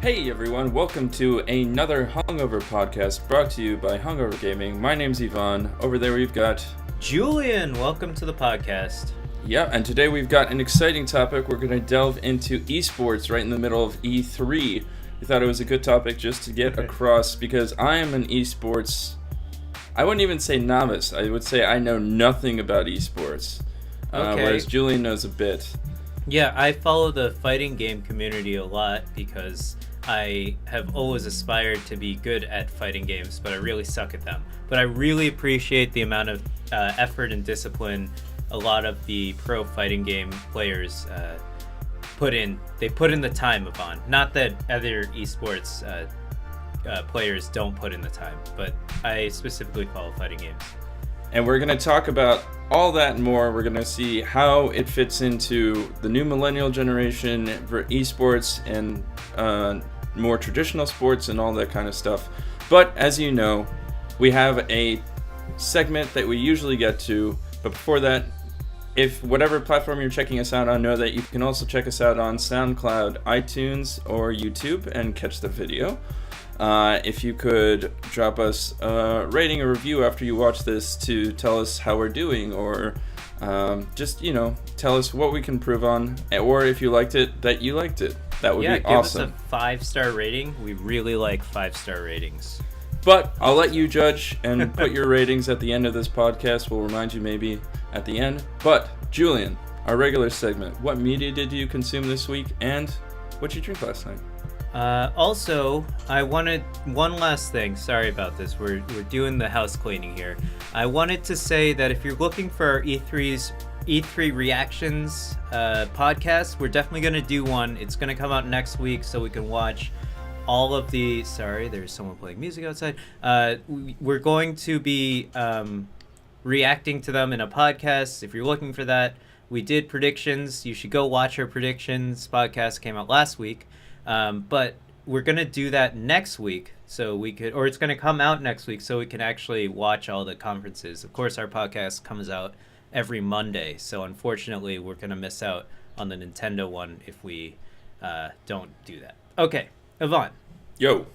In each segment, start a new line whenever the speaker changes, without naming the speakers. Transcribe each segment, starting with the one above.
Hey everyone, welcome to another Hungover podcast brought to you by Hungover Gaming. My name's Yvonne. Over there we've got
Julien. Welcome to the podcast.
Yeah, and today we've got an exciting topic. We're going to delve into esports right in the middle of E3. We thought it was a good topic just to get across because I am an esports, I wouldn't even say novice. I would say I know nothing about esports, whereas Julien knows a bit.
Yeah, I follow the fighting game community a lot because I have always aspired to be good at fighting games, but I really suck at them. But I really appreciate the amount of effort and discipline a lot of the pro fighting game players put in. They put in the time, Yvonne. Not that other esports players don't put in the time, but I specifically follow fighting games.
And we're going to talk about all that and more. We're going to see how it fits into the new millennial generation for esports and more traditional sports and all that kind of stuff. But as you know, we have a segment that we usually get to. But before that, if whatever platform you're checking us out on, know that you can also check us out on SoundCloud, iTunes, or YouTube and catch the video. If you could drop us a rating or review after you watch this to tell us how we're doing, or just, tell us what we can improve on, or if you liked it, that you liked it. That would be awesome.
Give us a 5-star rating. We really like 5-star ratings.
But I'll let you judge and put your ratings at the end of this podcast. We'll remind you maybe at the end. But, Julien, our regular segment, what media did you consume this week, and what'd you drink last night?
Also, I wanted one last thing. Sorry about this. We're doing the house cleaning here. I wanted to say that if you're looking for our E3 reactions podcast, we're definitely going to do one. It's going to come out next week so we can watch all of the... Sorry, there's someone playing music outside. We're going to be reacting to them in a podcast. If you're looking for that, we did predictions. You should go watch our predictions. Podcast came out last week. But we're going to do that next week so we could, or it's going to come out next week so we can actually watch all the conferences. Of course, our podcast comes out every Monday, so unfortunately we're going to miss out on the Nintendo one if we don't do that. Okay, Yvonne.
Yo.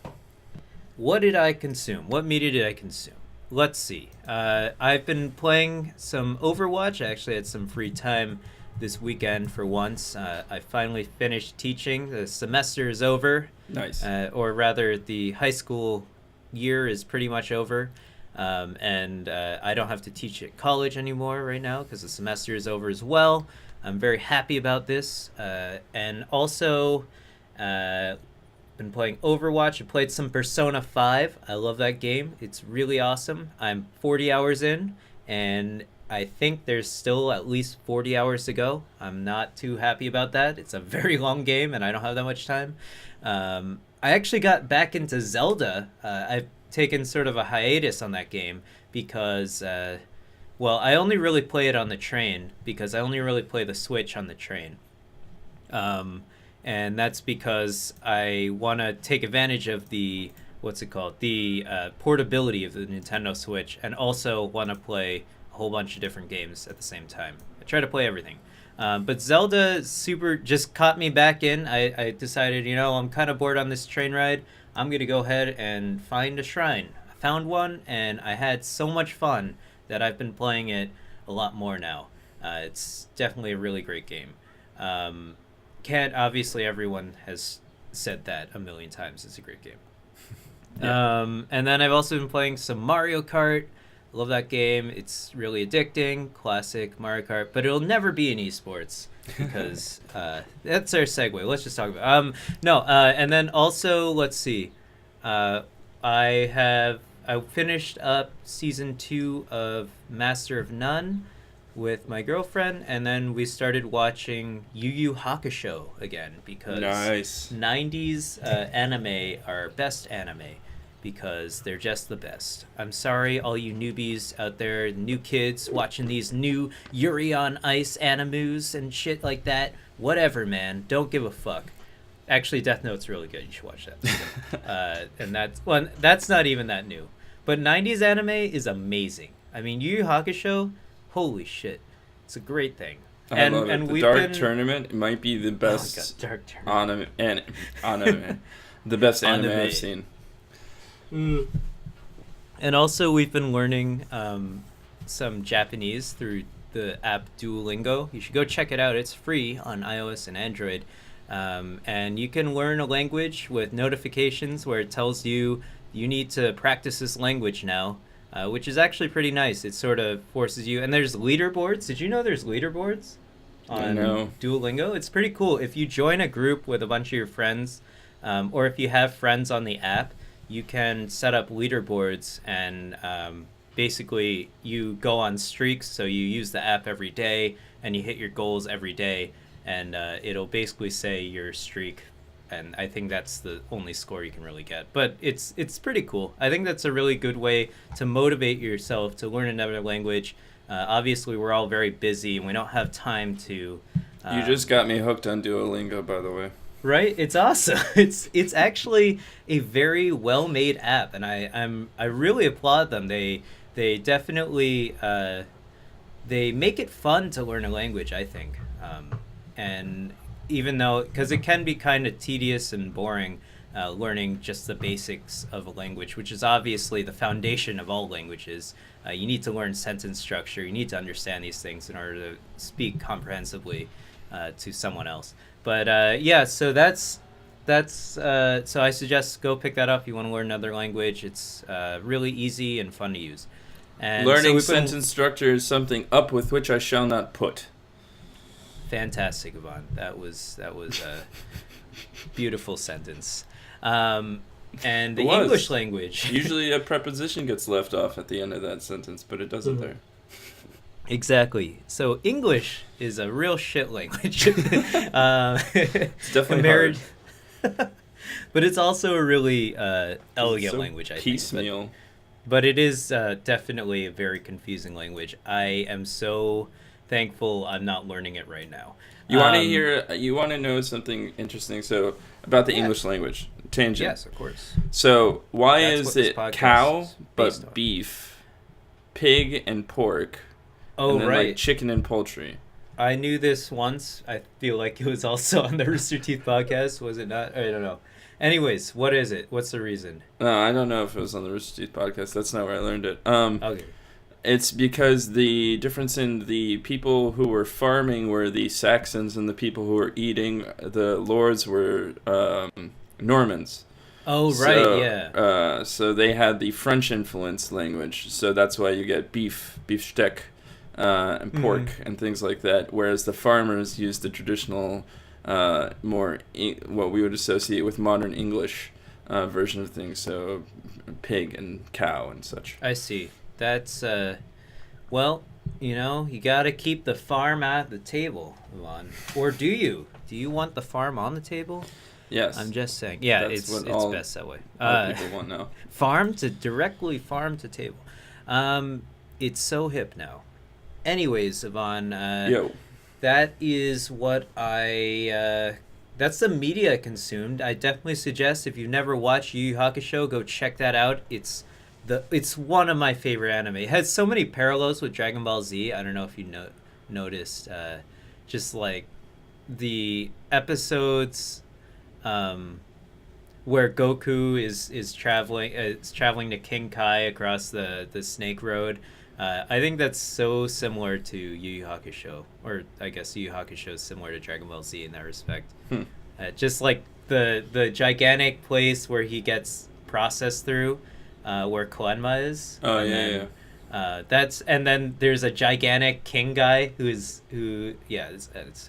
What did I consume? What media did I consume? Let's see. I've been playing some Overwatch. I actually had some free time this weekend for once. I finally finished teaching. The semester is over.
Nice.
Or rather, the high school year is pretty much over. And I don't have to teach at college anymore right now because the semester is over as well. I'm very happy about this. And also, been playing Overwatch. I played some Persona 5. I love that game. It's really awesome. I'm 40 hours in, and I think there's still at least 40 hours to go. I'm not too happy about that. It's a very long game, and I don't have that much time. I actually got back into Zelda. I've taken sort of a hiatus on that game because, I only really play it on the train because I only really play the Switch on the train. And that's because I want to take advantage of the, portability of the Nintendo Switch, and also want to play whole bunch of different games at the same time. I try to play everything. But Zelda just caught me back in. I decided, I'm kind of bored on this train ride. I'm going to go ahead and find a shrine. I found one, and I had so much fun that I've been playing it a lot more now. It's definitely a really great game. Obviously everyone has said that a million times. It's a great game. Yeah. And then I've also been playing some Mario Kart. Love that game. It's really addicting. Classic Mario Kart. But it'll never be in esports because that's our segue. Let's just talk about and then also, let's see. I finished up season 2 of Master of None with my girlfriend, and then we started watching Yu Yu Hakusho again because
nice.
90s anime are best anime. Because they're just the best. I'm sorry, all you newbies out there, new kids watching these new Yuri on Ice animus and shit like that. Whatever, man. Don't give a fuck. Actually, Death Note's really good. You should watch that. And that's not even that new. But 90s anime is amazing. I mean, Yu Yu Hakusho, holy shit. It's a great thing.
I love it. The Dark Tournament might be the best anime. The best anime I've seen.
And also, we've been learning some Japanese through the app Duolingo. You should go check it out. It's free on iOS and Android. And you can learn a language with notifications where it tells you need to practice this language now, which is actually pretty nice. It sort of forces you. And there's leaderboards. Did you know there's leaderboards on Duolingo? It's pretty cool. If you join a group with a bunch of your friends, or if you have friends on the app, you can set up leaderboards and basically you go on streaks. So you use the app every day and you hit your goals every day, and it'll basically say your streak. And I think that's the only score you can really get. But it's pretty cool. I think that's a really good way to motivate yourself to learn another language. Obviously, we're all very busy and we don't have time to...
you just got me hooked on Duolingo, by the way.
Right? It's awesome. It's actually a very well-made app, and I really applaud them. They definitely they make it fun to learn a language, I think. And even though, because it can be kind of tedious and boring, learning just the basics of a language, which is obviously the foundation of all languages. You need to learn sentence structure. You need to understand these things in order to speak comprehensively to someone else. But yeah, so that's so I suggest go pick that up if you want to learn another language. It's really easy and fun to use. And
learning sentence structure is something up with which I shall not put.
Fantastic, Yvonne. That was a beautiful sentence. And the English language.
Usually a preposition gets left off at the end of that sentence, but it doesn't there.
Exactly. So English is a real shit language.
It's definitely hard.
But it's also a really elegant language, I think.
Piecemeal.
But it is definitely a very confusing language. I am so thankful I'm not learning it right now.
You want to hear? You want to know something interesting? So about the English language tangent.
Yes, of course.
So why
That's
is it cow but beef, pig and pork?
Oh,
and then,
right.
Like chicken and poultry.
I knew this once. I feel like it was also on the Rooster Teeth podcast. Was it not? I don't know. Anyways, what is it? What's the reason?
No, I don't know if it was on the Rooster Teeth podcast. That's not where I learned it.
Okay.
It's because the difference in the people who were farming were the Saxons and the people who were eating, the lords were Normans.
Oh, right, yeah.
So they had the French influence language. So that's why you get beefsteak, and pork and things like that. Whereas the farmers used the traditional, what we would associate with modern English version of things. So pig and cow and such.
I see. That's, well, you gotta keep the farm at the table, Yvonne. Or do you? Do you want the farm on the table?
Yes.
I'm just saying. Yeah,
it's
best that way.
All people want now.
Directly farm to table. It's so hip now. Anyways, Yvonne, that is what that's the media I consumed. I definitely suggest if you've never watched Yu Yu Hakusho, go check that out. It's one of my favorite anime. It has so many parallels with Dragon Ball Z. I don't know if you noticed, just like the episodes where Goku is traveling to King Kai across the Snake Road. I think that's so similar to Yu Yu Hakusho, or I guess Yu Yu Hakusho is similar to Dragon Ball Z in that respect. Just like the gigantic place where he gets processed through. Where Koenma is.
Oh, yeah.
And then there's a gigantic king guy it's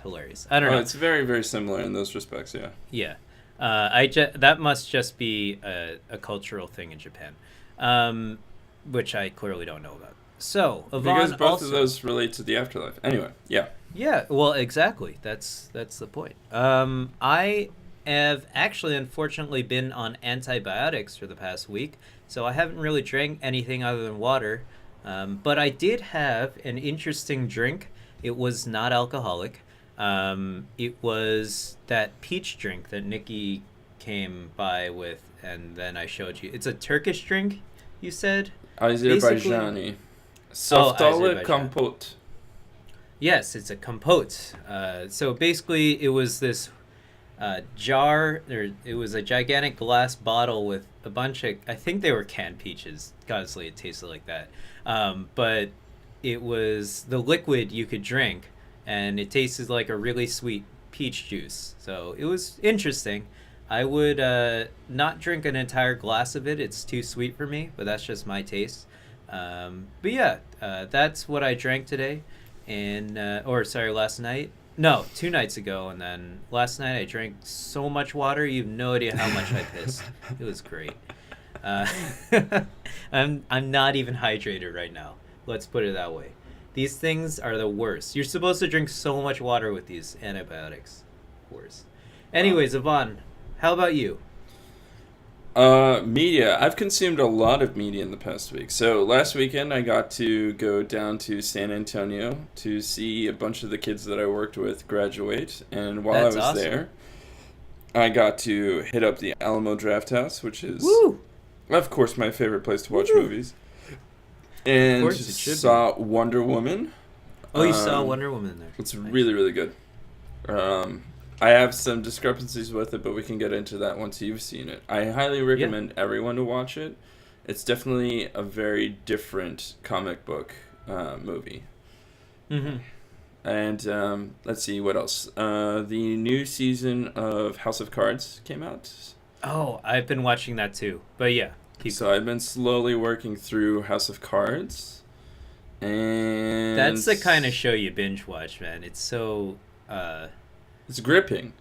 hilarious. I don't know.
It's very, very similar in those respects, yeah.
Yeah. That must just be a cultural thing in Japan, which I clearly don't know about. So, Yvonne,
because both of those relate to the afterlife. Anyway, yeah.
Yeah, well, exactly. That's the point. I have actually, unfortunately, been on antibiotics for the past week, so I haven't really drank anything other than water. But I did have an interesting drink. It was not alcoholic. It was that peach drink that Nikki came by with, and then I showed you. It's a Turkish drink, you said?
Azerbaijani. Saftalı compote.
Yes, it's a compote. So basically, it was this jar. It was a gigantic glass bottle with a bunch of, I think they were canned peaches. Honestly, it tasted like that. But it was the liquid you could drink, and it tasted like a really sweet peach juice. So it was interesting. I would not drink an entire glass of it. It's too sweet for me, but that's just my taste. But yeah, that's what I drank today, and last night. No, 2 nights ago, and then last night I drank so much water. You have no idea how much I pissed. It was great. I'm not even hydrated right now. Let's put it that way. These things are the worst. You're supposed to drink so much water with these antibiotics. Worst. Anyways, Yvonne, how about you?
Media. I've consumed a lot of media in the past week. So last weekend I got to go down to San Antonio to see a bunch of the kids that I worked with graduate. And while
That's
I was
awesome.
there, I got to hit up the Alamo Drafthouse, which is,
Woo!
of course, my favorite place to watch
Woo!
movies. And
course it should
saw Wonder Woman.
Oh, you saw Wonder Woman there.
It's
Nice.
really, really good. I have some discrepancies with it, but we can get into that once you've seen it. I highly recommend everyone to watch it. It's definitely a very different comic book movie.
Mm-hmm.
And let's see, what else? The new season of House of Cards came out.
Oh, I've been watching that too. But yeah,
So I've been slowly working through House of Cards. And
that's the kind of show you binge watch, man. It's so...
it's gripping.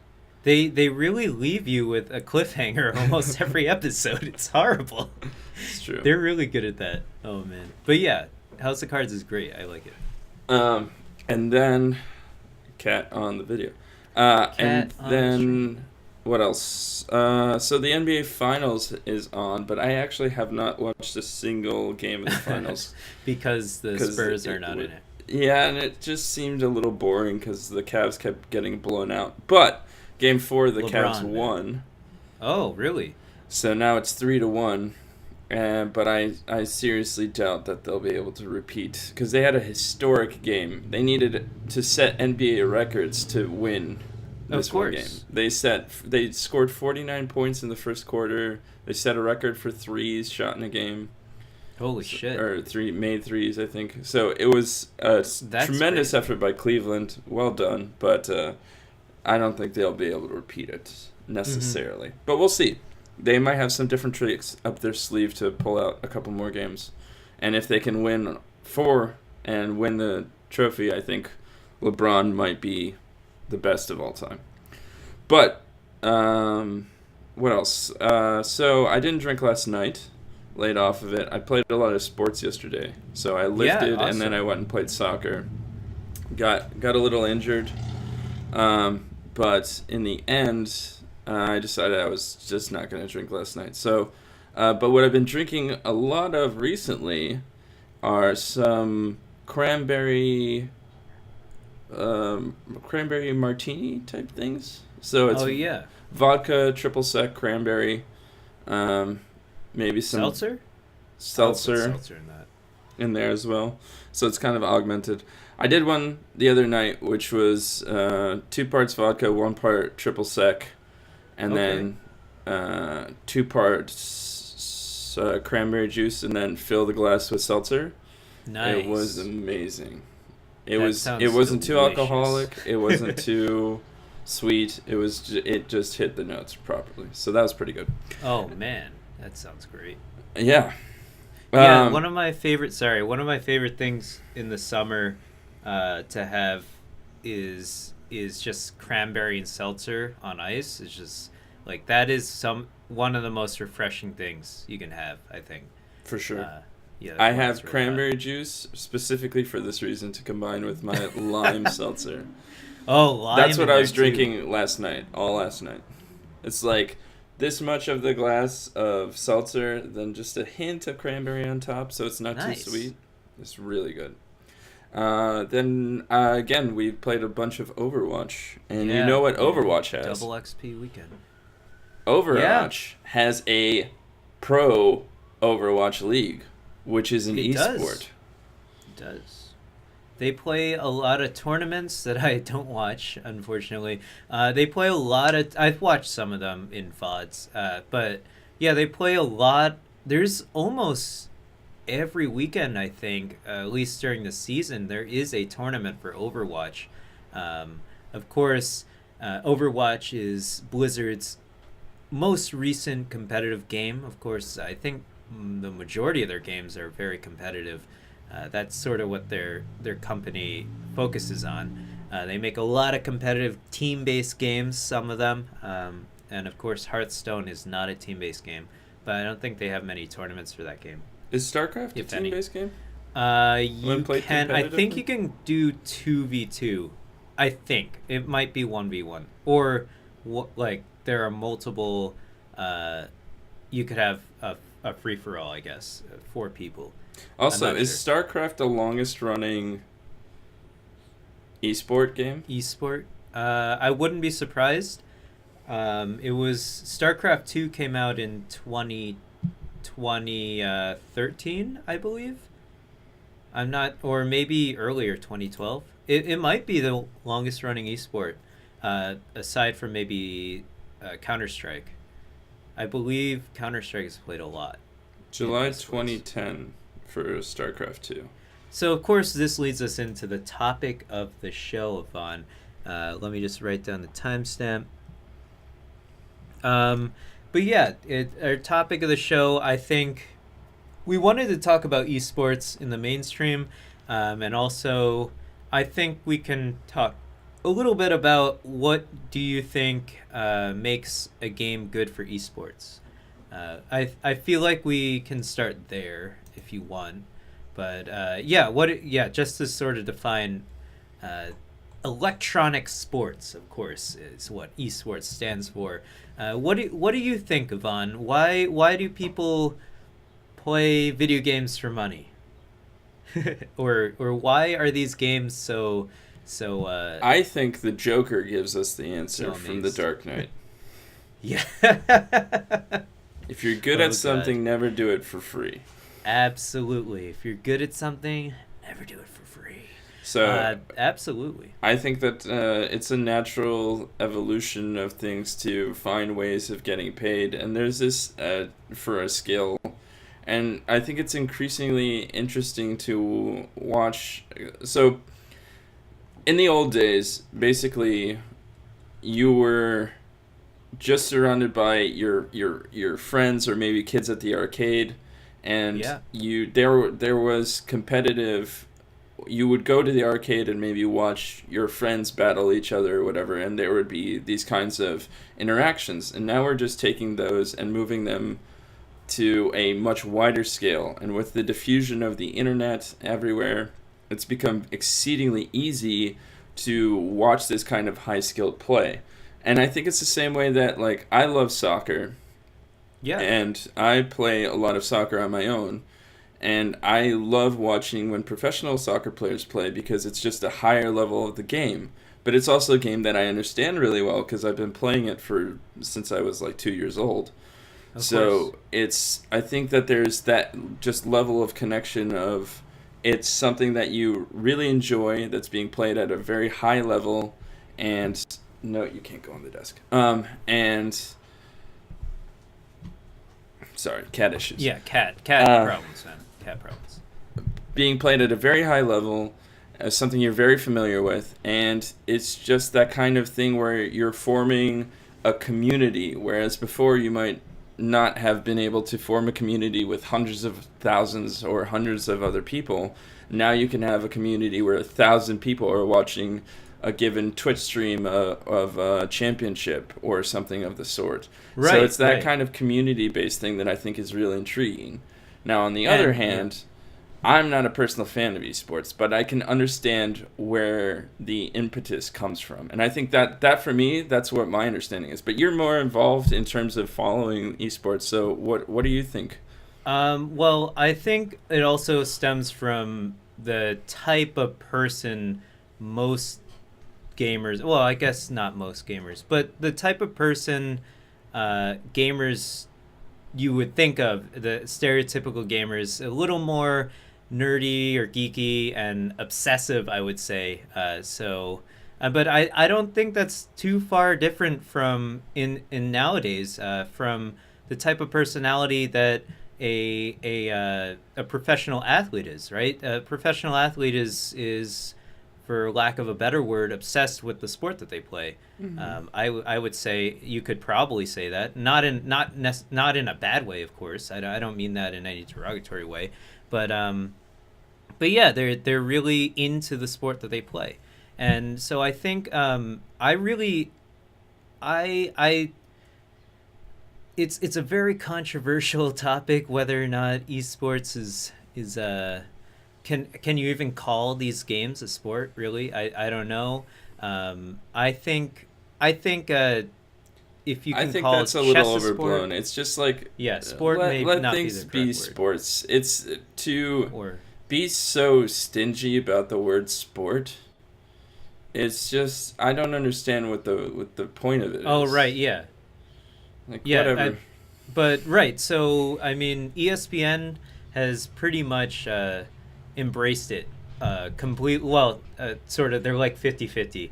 They really leave you with a cliffhanger almost every episode. It's horrible.
It's true.
They're really good at that. Oh, man. But yeah, House of Cards is great. I like it.
And then cat on the video. And
on the
then what else? So the NBA Finals is on, but I actually have not watched a single game of the finals.
Because the Spurs are not in it.
Yeah, and it just seemed a little boring because the Cavs kept getting blown out. But Game 4, the Cavs won.
Oh, really?
So now it's 3-1. But I seriously doubt that they'll be able to repeat because they had a historic game. They needed to set NBA records to win this one game. They scored 49 points in the first quarter. They set a record for threes shot in a game.
Holy shit.
Or made threes, I think. So it was a tremendous effort by Cleveland. Well done. But I don't think they'll be able to repeat it necessarily. But we'll see. They might have some different tricks up their sleeve to pull out a couple more games. And if they can win 4 and win the trophy, I think LeBron might be the best of all time. But what else? So I didn't drink last night. Laid off of it. I played a lot of sports yesterday. So I lifted and then I went and played soccer. Got a little injured. But in the end, I decided I was just not going to drink last night. So, but what I've been drinking a lot of recently are some cranberry martini type things. So it's vodka, triple sec, cranberry, maybe some seltzer in there as well. So it's kind of augmented. I did one the other night, which was 2 parts vodka, 1 part triple sec, and then 2 parts cranberry juice, and then fill the glass with seltzer.
Nice.
It was amazing. It wasn't too alcoholic. It wasn't too sweet. It just hit the notes properly. So that was pretty good.
Oh man, that sounds great.
Yeah.
Yeah, one of my favorite things in the summer to have is just cranberry and seltzer on ice. It's just like that is one of the most refreshing things you can have, I think.
For sure.
I
have really cranberry juice specifically for this reason to combine with my lime seltzer.
Oh, lime.
That's what I was drinking all last night. It's like this much of the glass of seltzer, then just a hint of cranberry on top, so it's not too sweet. It's really good. Then again, we played a bunch of Overwatch, and you know what Overwatch has?
Double XP weekend.
Overwatch has a pro Overwatch league, which is an esport.
It does. They play a lot of tournaments that I don't watch, unfortunately. They play a lot of. I've watched some of them in VODs, but yeah, they play a lot. There's almost every weekend, I think, at least during the season, there is a tournament for Overwatch. Of course, Overwatch is Blizzard's most recent competitive game. Of course, I think the majority of their games are very competitive. That's sort of what their company focuses on. They make a lot of competitive team-based games, some of them, and of course Hearthstone is not a team-based game, but I don't think they have many tournaments for that game.
Is StarCraft a
If any.
team-based game?
You can. I think you can do 2v2. I think it might be 1v1, or like there are multiple. You could have a free for all, I guess, 4 people.
Also, is StarCraft the longest running esport game?
Esport? I wouldn't be surprised. It was StarCraft 2 came out in 2013, I believe. I'm not, or maybe earlier, 2012. It might be the longest running esport, aside from maybe Counter-Strike. I believe Counter-Strike is played a lot.
July 2010 for StarCraft 2.
So, of course, this leads us into the topic of the show, Yvonne. Let me just write down the timestamp. But yeah, our topic of the show, I think we wanted to talk about esports in the mainstream, and also I think we can talk a little bit about what do you think makes a game good for esports. I feel like we can start there if you want, but just to sort of define electronic sports, of course, is what esports stands for. What do you think, Yvonne? Why do people play video games for money? or why are these games so
I think the Joker gives us the answer
so
from The Dark Knight.
Yeah.
If you're good at something, never do it for free.
Absolutely. If you're good at something, never do it for free.
So
absolutely.
I think that it's a natural evolution of things to find ways of getting paid, and there's this for a skill, and I think it's increasingly interesting to watch. So in the old days, basically, you were just surrounded by your friends or maybe kids at the arcade, and there was competitive. You would go to the arcade and maybe watch your friends battle each other or whatever, and there would be these kinds of interactions. And now we're just taking those and moving them to a much wider scale. And with the diffusion of the internet everywhere, it's become exceedingly easy to watch this kind of high-skilled play. And I think it's the same way that, like, I love soccer.
Yeah.
And I play a lot of soccer on my own. And I love watching when professional soccer players play because it's just a higher level of the game. But it's also a game that I understand really well because I've been playing it since I was like 2 years old.
Of course.
I think that there's that just level of connection of it's something that you really enjoy that's being played at a very high level. And no, you can't go on the desk. Sorry, cat issues.
Yeah, cat problems, man. Cat problems.
Being played at a very high level, as something you're very familiar with, and it's just that kind of thing where you're forming a community, whereas before you might not have been able to form a community with hundreds of thousands or hundreds of other people. Now you can have a community where 1,000 people are watching a given Twitch stream of a championship or something of the sort.
Right,
so it's that kind of community-based thing that I think is really intriguing. Now, on the other hand, I'm not a personal fan of esports, but I can understand where the impetus comes from. And I think that for me, that's what my understanding is. But you're more involved in terms of following esports, so what do you think?
Well, I think it also stems from the type of person most gamers, well, I guess not most gamers, but the type of person gamers you would think of, the stereotypical gamers, a little more nerdy or geeky and obsessive, I would say. But I don't think that's too far different from in nowadays from the type of personality that a professional athlete is, right? A professional athlete is, for lack of a better word, obsessed with the sport that they play. I would say you could probably say that, not in a bad way, of course. I don't mean that in any derogatory way, but yeah, they're really into the sport that they play, and so I think I it's a very controversial topic whether or not esports is can you even call these games a sport, really? I don't know. I think if you
I
can
think
call
that's a
chess
little
a sport,
overblown. It's just like
yeah, sport may
let
not
things
be the
be
correct word.
sports. It's to
Or
be so stingy about the word sport. It's just I don't understand what the point of it is.
oh right, yeah,
Like
yeah.
whatever.
But right, so I mean, ESPN has pretty much embraced it complete. Well, sort of. They're like 50-50.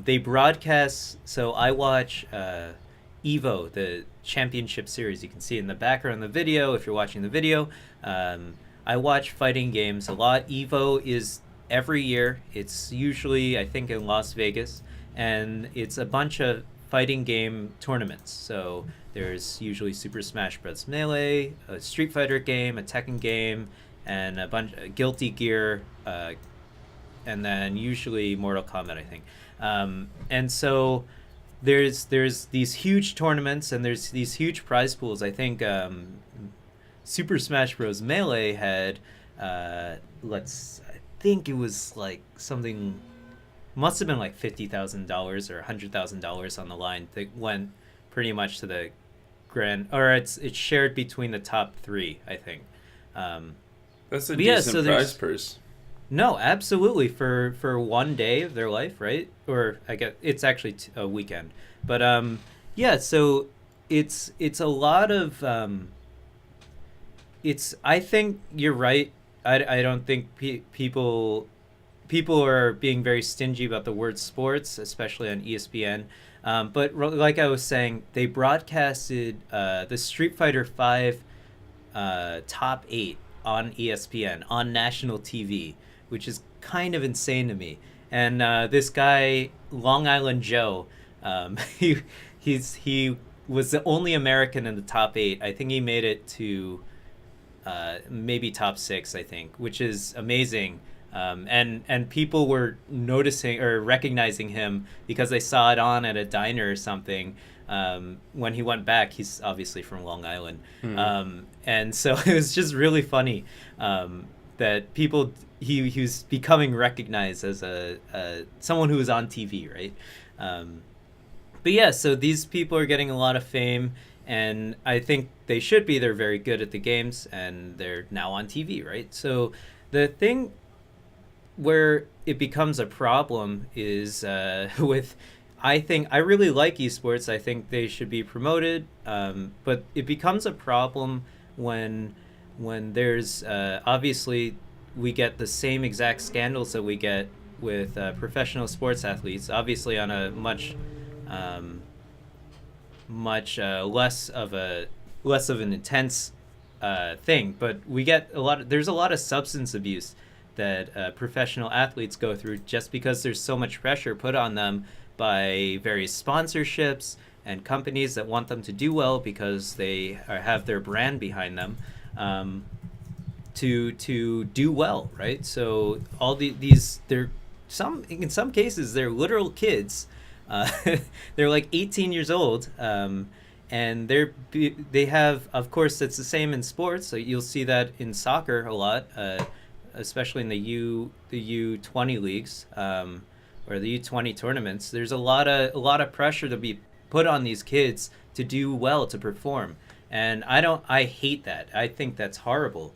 They broadcast. So I watch Evo, the championship series. You can see in the background of the video if you're watching the video. I watch fighting games a lot. Evo is every year. It's usually, I think, in Las Vegas, and it's a bunch of fighting game tournaments. So there's usually Super Smash Bros. Melee, a Street Fighter game, a Tekken game, and a bunch of Guilty Gear, and then usually Mortal Kombat, I think. And so there's these huge tournaments and there's these huge prize pools. I think Super Smash Bros. Melee had I think it was like something, must have been like $50,000 or $100,000 on the line that went pretty much to the grand, or it's shared between the top three, I think.
That's a
yeah,
decent
so
prize purse.
No, absolutely, for one day of their life, right? Or I guess it's actually a weekend, but yeah. So it's a lot of it's. I think you're right. I don't think people are being very stingy about the word sports, especially on ESPN. But like I was saying, they broadcasted the Street Fighter V top 8 on ESPN on national TV, which is kind of insane to me. And this guy, Long Island Joe, he was the only American in the top 8. I think he made it to maybe top 6, I think, which is amazing. And people were noticing or recognizing him because they saw it on at a diner or something. When he went back, he's obviously from Long Island. And so it was just really funny that he was becoming recognized as a someone who was on TV, right? But yeah, so these people are getting a lot of fame, and I think they should be. They're very good at the games, and they're now on TV, right? So the thing where it becomes a problem is with, I think I really like esports. I think they should be promoted, but it becomes a problem when there's obviously we get the same exact scandals that we get with professional sports athletes, obviously on a much less of an intense thing, but we get there's a lot of substance abuse that professional athletes go through just because there's so much pressure put on them by various sponsorships and companies that want them to do well because they have their brand behind them, to do well, right? So all these in some cases they're literal kids. They're like 18 years old, and they have, of course, it's the same in sports. So you'll see that in soccer a lot, especially in the U20 leagues, or the U20 tournaments. There's a lot of pressure to be put on these kids to do well, to perform, and I hate that. I think that's horrible.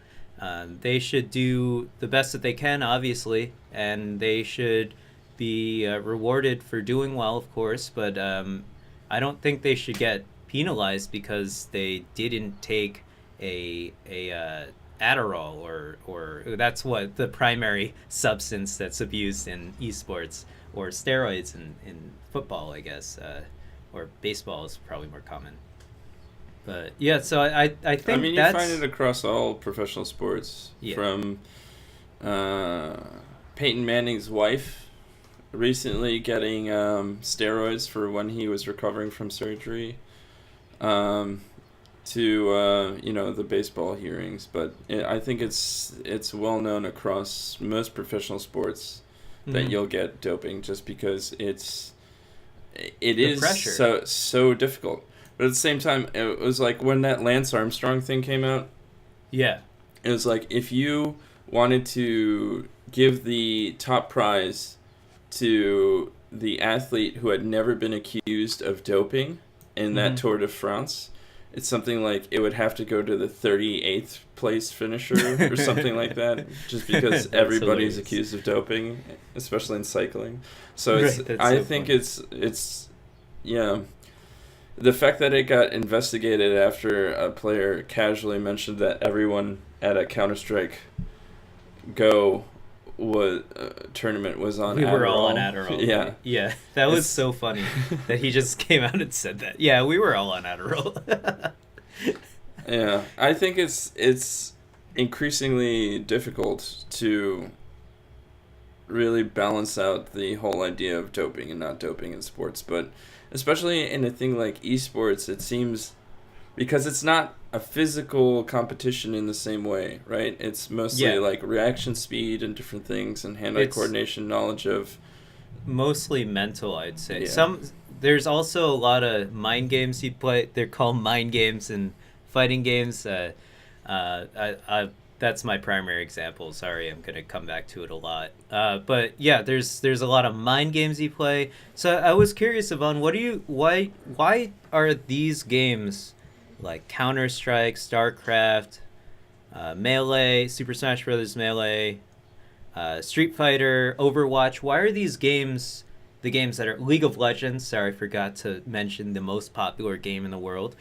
They should do the best that they can, obviously, and they should be rewarded for doing well, of course, but I don't think they should get penalized because they didn't take a Adderall or that's what the primary substance that's abused in esports, or steroids in football, I guess, or baseball is probably more common. But yeah, so I think
I mean, you
that's
find it across all professional sports.
Yeah.
From Peyton Manning's wife recently getting steroids for when he was recovering from surgery, to the baseball hearings. But I think it's well known across most professional sports that
Mhm.
you'll get doping, just because it
The
is
pressure.
so difficult. But at the same time, it was like when that Lance Armstrong thing came out.
Yeah.
It was like, if you wanted to give the top prize to the athlete who had never been accused of doping in that
Mhm.
Tour de France, it's something like it would have to go to the 38th place finisher or something like that, just because
That's
everybody's
hilarious.
accused of doping, especially in cycling. So it's
Right, that's
I
so
think
funny.
it's yeah. The fact that it got investigated after a player casually mentioned that everyone at a Counter-Strike Go tournament was on
We were all on
Adderall.
Adderall,
Yeah,
right? Yeah, that was
it's
so funny that he just came out and said that. Yeah, we were all on Adderall.
yeah. I think it's increasingly difficult to really balance out the whole idea of doping and not doping in sports, but especially in a thing like esports, it seems, because it's not a physical competition in the same way, right? It's mostly
Yeah,
like reaction speed and different things, and hand-eye
it's
coordination, knowledge of,
mostly mental, I'd say.
yeah.
There's also a lot of mind games you play. They're called mind games and fighting games. That's my primary example. Sorry, I'm gonna come back to it a lot. But yeah, there's a lot of mind games you play. So I was curious, Yvonne, why are these games like Counter Strike, StarCraft, Melee, Super Smash Brothers Melee, Street Fighter, Overwatch? Why are these games the games that are League of Legends? Sorry, I forgot to mention the most popular game in the world.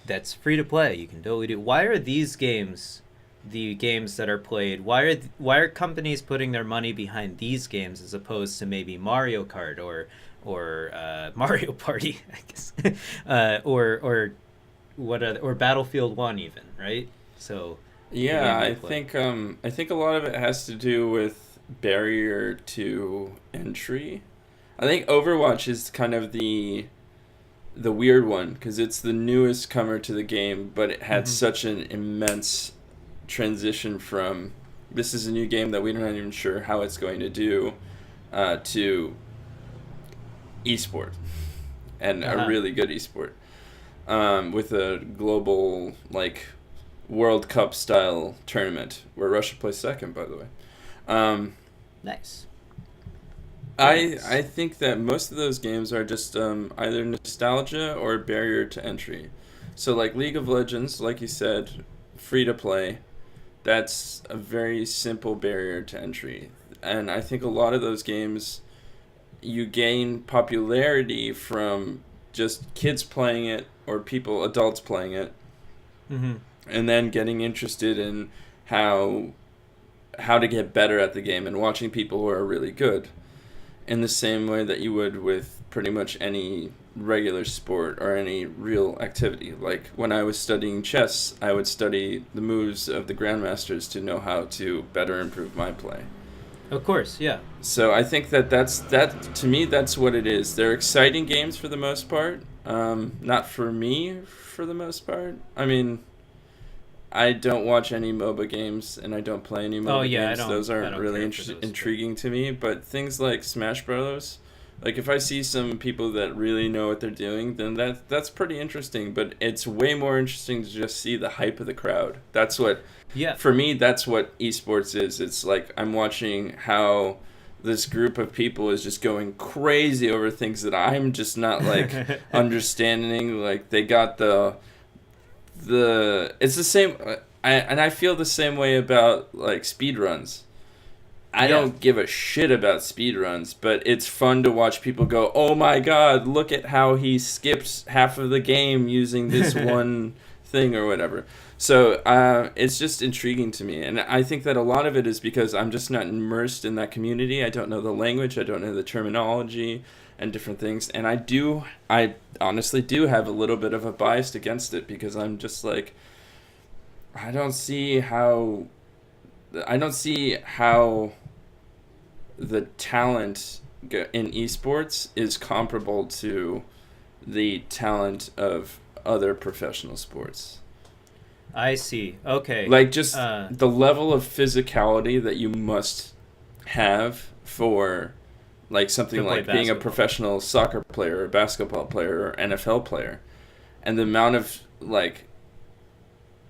That's free to play. You can totally do. Why are these games the games that are played? Why are companies putting their money behind these games as opposed to maybe Mario Kart or Mario Party, I guess, or what other, or Battlefield One even, right? So the
Yeah,
game we
I
play.
think I think a lot of it has to do with barrier to entry. I think Overwatch is kind of the weird one, because it's the newest comer to the game, but it had
Hmm.
such an immense transition from, this is a new game that we're not even sure how it's going to do, to esport, and
Uh
a
huh.
really good esport, with a global, like, World Cup style tournament where Russia plays second, by the way. Um,
Nice. Very
I
nice.
think that most of those games are just either nostalgia or barrier to entry. So like League of Legends, like you said, free to play. That's a very simple barrier to entry, and I think a lot of those games, you gain popularity from just kids playing it or adults playing it,
Hmm.
and then getting interested in how how to get better at the game and watching people who are really good, in the same way that you would with pretty much any regular sport or any real activity. Like when I was studying chess, I would study the moves of the grandmasters to know how to better improve my play.
Of course, yeah.
So I think that to me, that's what it is. They're exciting games for the most part. Not for me for the most part. I mean, I don't watch any MOBA games and I don't play any
Oh
MOBA
yeah,
games. Those
I
aren't
don't
really
care for those, but
intriguing to me. But things like Smash Bros. Like if I see some people that really know what they're doing, then that's pretty interesting. But it's way more interesting to just see the hype of the crowd. That's what,
yeah.
for me, that's what esports is. It's like I'm watching how this group of people is just going crazy over things that I'm just not like understanding. Like they got the it's the same. I feel the same way about like speed runs. I don't give a shit about speedruns, but it's fun to watch people go, oh my god, look at how he skips half of the game using this one thing or whatever. So it's just intriguing to me. And I think that a lot of it is because I'm just not immersed in that community. I don't know the language. I don't know the terminology and different things. And I honestly do have a little bit of a bias against it because I'm just like, I don't see how the talent in esports is comparable to the talent of other professional sports.
I see. Okay.
Like just the level of physicality that you must have for like something like being a professional soccer player or basketball player or NFL player, and the amount of like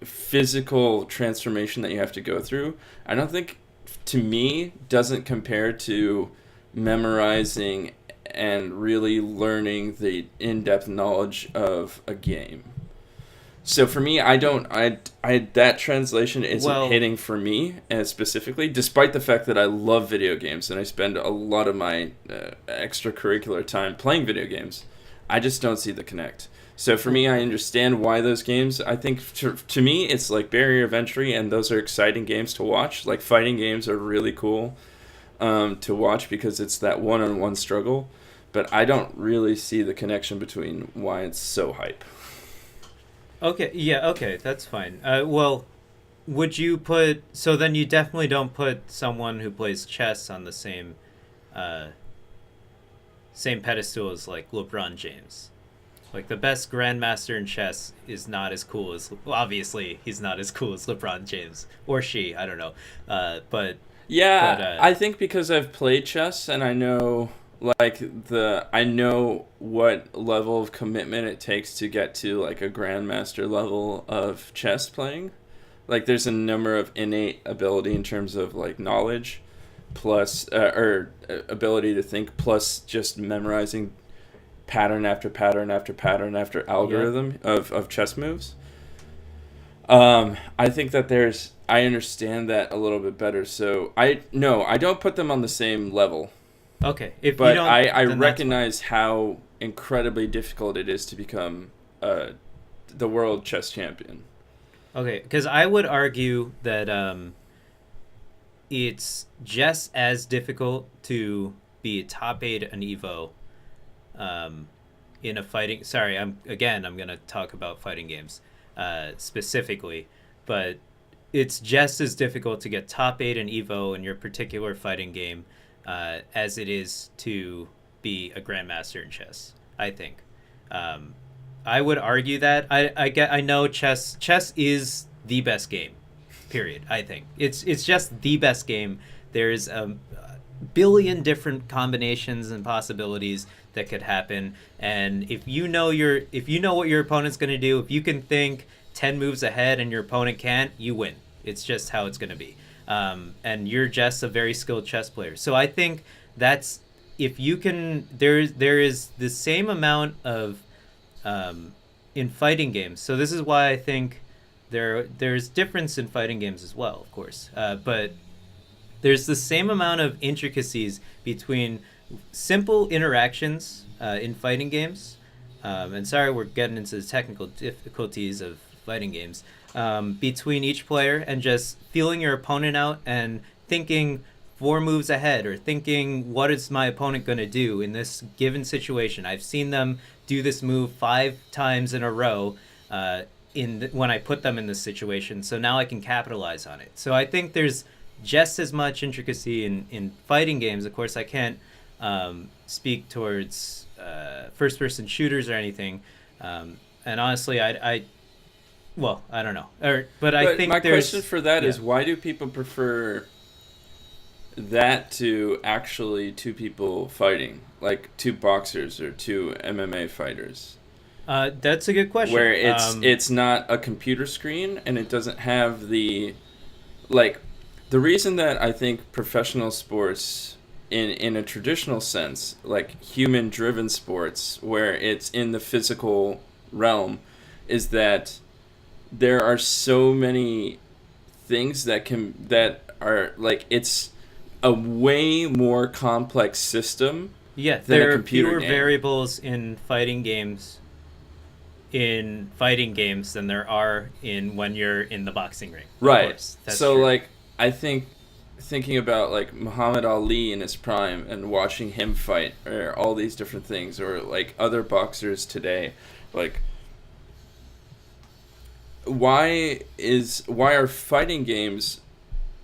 physical transformation that you have to go through, I don't think, to me, doesn't compare to memorizing and really learning the in-depth knowledge of a game. So for me, that translation isn't hitting for me specifically, despite the fact that I love video games and I spend a lot of my extracurricular time playing video games. I just don't see the connect. So for me, I understand why those games, I think to me, it's like barrier of entry, and those are exciting games to watch. Like fighting games are really cool to watch because it's that one-on-one struggle. But I don't really see the connection between why it's so hype.
Okay, yeah, okay, that's fine. Well, would you put, so then you definitely don't put someone who plays chess on the same pedestal as like LeBron James. Like the best grandmaster in chess is not as cool as, well, obviously he's not as cool as LeBron James, or she, I don't know.
I think because I've played chess and I know I know what level of commitment it takes to get to like a grandmaster level of chess playing. Like there's a number of innate ability in terms of like knowledge plus or ability to think plus just memorizing pattern after pattern after pattern after algorithm of chess moves. I think that I understand that a little bit better. So I don't put them on the same level.
Okay.
But I recognize how incredibly difficult it is to become the world chess champion.
Okay, because I would argue that it's just as difficult to be top 8 an Evo in a fighting... Sorry, I'm going to talk about fighting games specifically, but it's just as difficult to get top 8 in Evo in your particular fighting game as it is to be a grandmaster in chess, I think. I would argue that. I know chess is the best game, period, I think. It's just the best game. There's a billion different combinations and possibilities that could happen, and if you know what your opponent's going to do, if you can think 10 moves ahead and your opponent can't, you win. It's just how it's going to be. And you're just a very skilled chess player. So I think that's, if you can, there is the same amount of in fighting games. So this is why I think there's difference in fighting games as well, of course. But there's the same amount of intricacies between simple interactions in fighting games. And sorry, we're getting into the technical difficulties of fighting games. Between each player and just feeling your opponent out and thinking 4 moves ahead, or thinking, what is my opponent going to do in this given situation? I've seen them do this move 5 times in a row when I put them in this situation, so now I can capitalize on it. So I think there's just as much intricacy in fighting games. Of course, I can't speak towards first-person shooters or anything, and honestly, I don't know. But I think
my question for that is, why do people prefer that to actually 2 people fighting, like 2 boxers or 2 MMA fighters?
That's a good question.
Where it's not a computer screen and it doesn't have the reason that I think professional sports in a traditional sense, like human-driven sports, where it's in the physical realm, is that there are so many things that are like, it's a way more complex system
Yeah,
than a
there are
computer
fewer
game.
variables in fighting games than there are in when you're in the boxing ring. Of
Right.
course, that's
So
true.
like I think thinking about like Muhammad Ali in his prime and watching him fight or all these different things or like other boxers today, like why are fighting games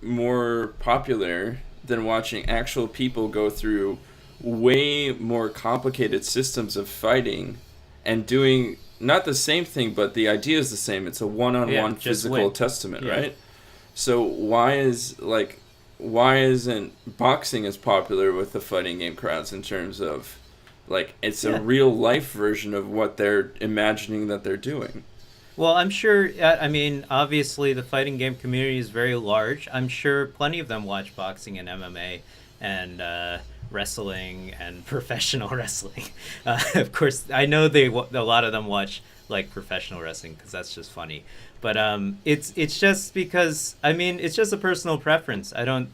more popular than watching actual people go through way more complicated systems of fighting and doing not the same thing, but the idea is the same. It's a
Yeah,
one-on-one
just
physical
win.
testament,
Yeah.
right? So why isn't boxing as popular with the fighting game crowds in terms of like it's a
Yeah.
real life version of what they're imagining that they're doing?
Well, I'm sure. I mean, obviously, the fighting game community is very large. I'm sure plenty of them watch boxing and MMA and wrestling and professional wrestling. Of course, I know a lot of them watch like professional wrestling because that's just funny. But it's just because I mean, it's just a personal preference. I don't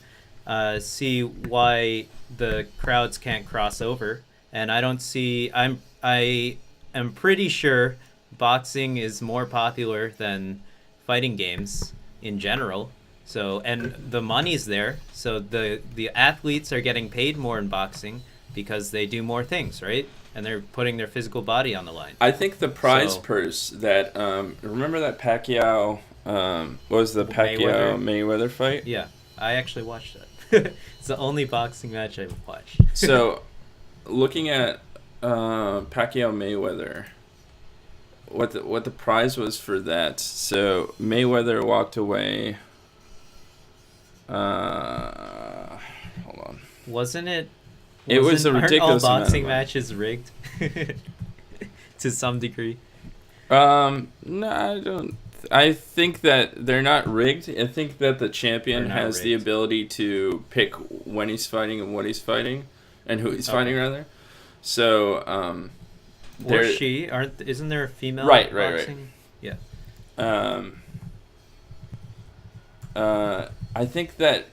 see why the crowds can't cross over, and I don't see. I am pretty sure boxing is more popular than fighting games in general. So and the money's there. So the athletes are getting paid more in boxing because they do more things, right? And they're putting their physical body on the line.
I think the prize
So
purse that remember that Pacquiao what was the Pacquiao Mayweather fight?
Yeah, I actually watched that. It's the only boxing match I've watched.
So looking at Pacquiao Mayweather, what the prize was for that? So Mayweather walked away. Hold on.
Wasn't it?
It was a ridiculous
Aren't all
amount of
boxing
money.
matches rigged to some degree?
No, I don't. I think that they're not rigged. I think that the champion
They're not
has the
rigged.
ability to pick when he's fighting and what he's fighting, and who he's fighting rather. So,
Or
there.
she? Isn't there a female
Right.
boxing? Yeah.
Um, I think that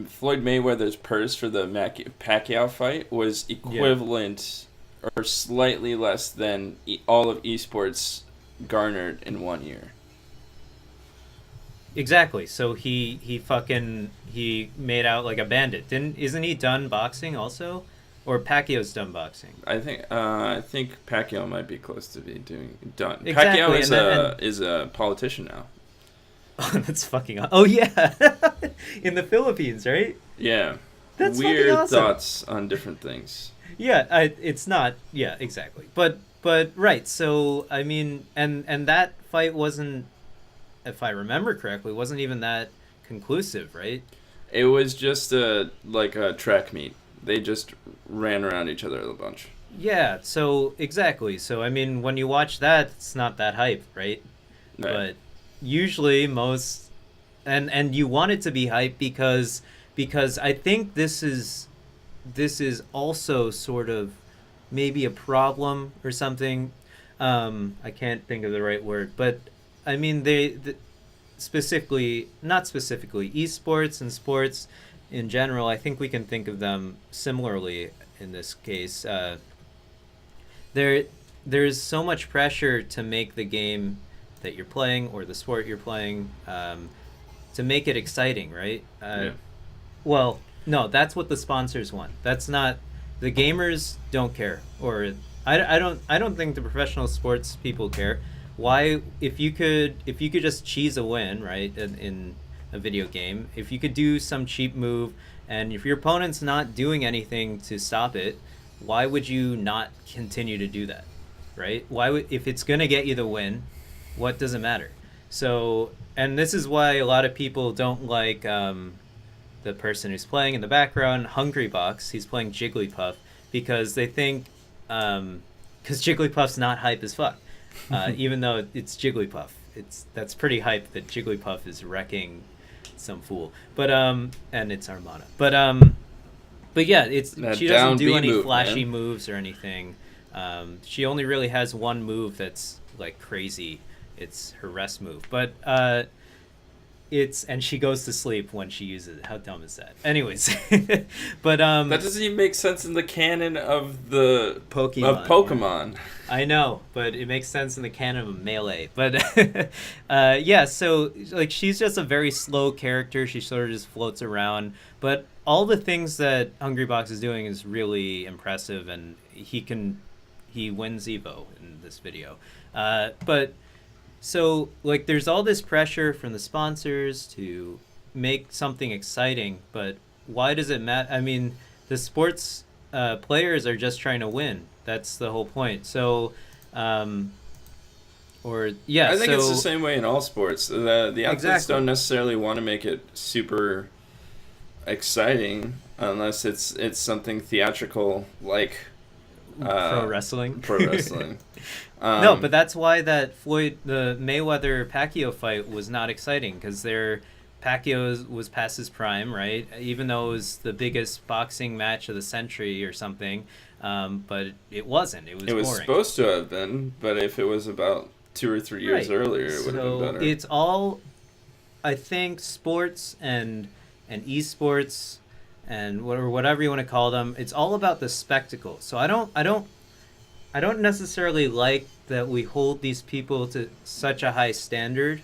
Floyd Mayweather's purse for the Pacquiao fight was equivalent or slightly less than all of esports garnered in 1 year.
Exactly. So he made out like a bandit. Isn't he done boxing also? Or Pacquiao's done boxing?
I think Pacquiao might be close to be doing done.
Exactly,
Pacquiao
and
is a politician now.
Oh, that's fucking Oh yeah. In the Philippines, right?
Yeah.
That's
Weird
fucking awesome.
thoughts on different things.
Yeah, it's not. Yeah, exactly. But right. So I mean, and that fight wasn't, if I remember correctly, wasn't even that conclusive, right?
It was just like a track meet. They just ran around each other a bunch.
Yeah. So exactly. So I mean, when you watch that, it's not that hype, right?
Right.
But usually most, and you want it to be hype because I think this is also sort of maybe a problem or something. I can't think of the right word, but I mean not specifically esports and sports in general. I think we can think of them similarly in this case. There's so much pressure to make the game that you're playing or the sport you're playing, to make it exciting, right?
Yeah.
Well, no, that's what the sponsors want. That's not, the gamers don't care, or I don't think the professional sports people care. Why, if you could just cheese a win, right, in a video game, if you could do some cheap move, and if your opponent's not doing anything to stop it, why would you not continue to do that, right? If it's gonna get you the win, what does it matter? So, and this is why a lot of people don't like the person who's playing in the background, Hungrybox. He's playing Jigglypuff because they think, because Jigglypuff's not hype as fuck, even though it's Jigglypuff. That's pretty hype that Jigglypuff is wrecking some fool. But and it's Armana. But yeah, she doesn't do any flashy moves or anything. She only really has one move that's like crazy. It's her rest move. But and she goes to sleep when she uses it. How dumb is that? Anyways, but
that doesn't even make sense in the canon of the Pokemon.
I know, but it makes sense in the canon of Melee. But yeah, so like she's just a very slow character. She sort of just floats around, but all the things that Hungrybox is doing is really impressive, and he wins Evo in this video. But so like there's all this pressure from the sponsors to make something exciting, but why does it matter? I mean, the sports players are just trying to win. That's the whole point. So I think
it's the same way in all sports. The athletes
exactly.
don't necessarily want to make it super exciting unless it's something theatrical like
pro wrestling.
No,
but that's why the Mayweather Pacquiao fight was not exciting, because Pacquiao was past his prime, right? Even though it was the biggest boxing match of the century or something, but it wasn't. It was boring.
Supposed to have been, but if it was about 2 or 3 years earlier, it would have been better.
It's all, I think, sports and esports and whatever you want to call them. It's all about the spectacle. So I don't necessarily like that we hold these people to such a high standard.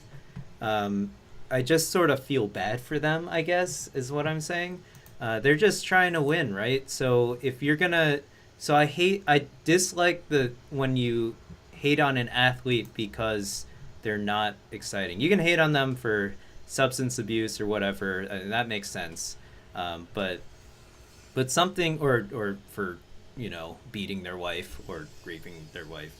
I just sort of feel bad for them, I guess, is what I'm saying. They're just trying to win, right? So if you're gonna, I dislike when you hate on an athlete because they're not exciting. You can hate on them for substance abuse or whatever, and that makes sense. But something, or for, beating their wife or raping their wife,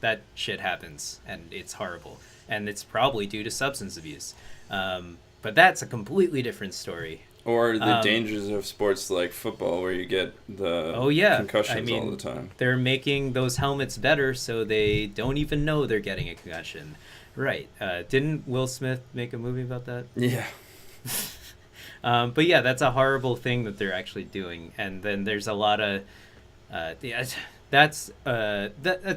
that shit happens, and it's horrible, and it's probably due to substance abuse. But that's a completely different story.
Or the dangers of sports like football, where you get the concussions all the time.
They're making those helmets better so they don't even know they're getting a concussion. Right. Didn't Will Smith make a movie about that?
Yeah.
But yeah, that's a horrible thing that they're actually doing. And then there's a lot of... that's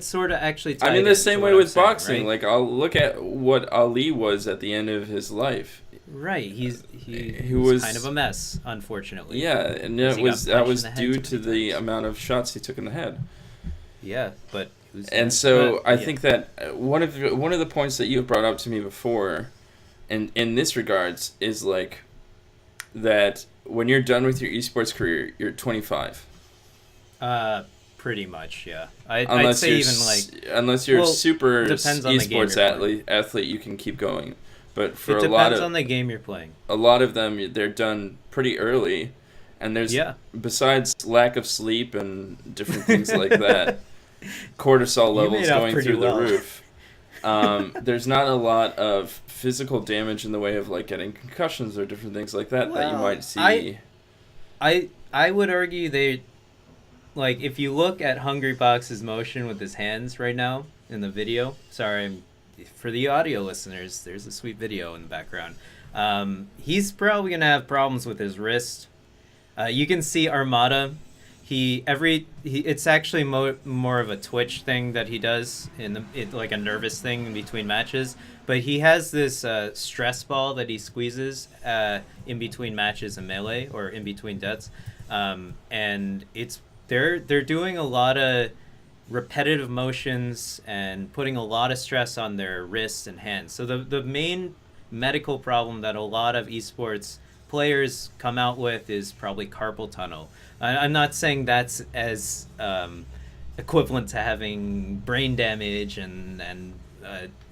sort of actually tied.
I mean, the same way with boxing. Right? Like, I'll look at what Ali was at the end of his life.
Right, he was kind of a mess, unfortunately.
Yeah, and that was due to the amount of shots he took in the head.
Yeah, but
I think that one of the points that you have brought up to me before, and in this regards, is like that when you're done with your esports career, you're 25.
Pretty much, yeah. I'd say even
unless you're super esports athlete, you can keep going. But for
it depends on the game you're playing.
A lot of them, they're done pretty early, and there's besides lack of sleep and different things like that, cortisol levels going through the roof. There's not a lot of physical damage in the way of like getting concussions or different things like that that you might see.
I would argue like if you look at Hungrybox's motion with his hands right now in the video. Sorry, for the audio listeners, there's a sweet video in the background. He's probably gonna have problems with his wrist. You can see Armada. It's actually more of a twitch thing that he does like a nervous thing in between matches. But he has this stress ball that he squeezes in between matches and Melee, or in between deaths, and they're doing a lot of repetitive motions and putting a lot of stress on their wrists and hands. So the main medical problem that a lot of esports players come out with is probably carpal tunnel. I'm not saying that's as equivalent to having brain damage and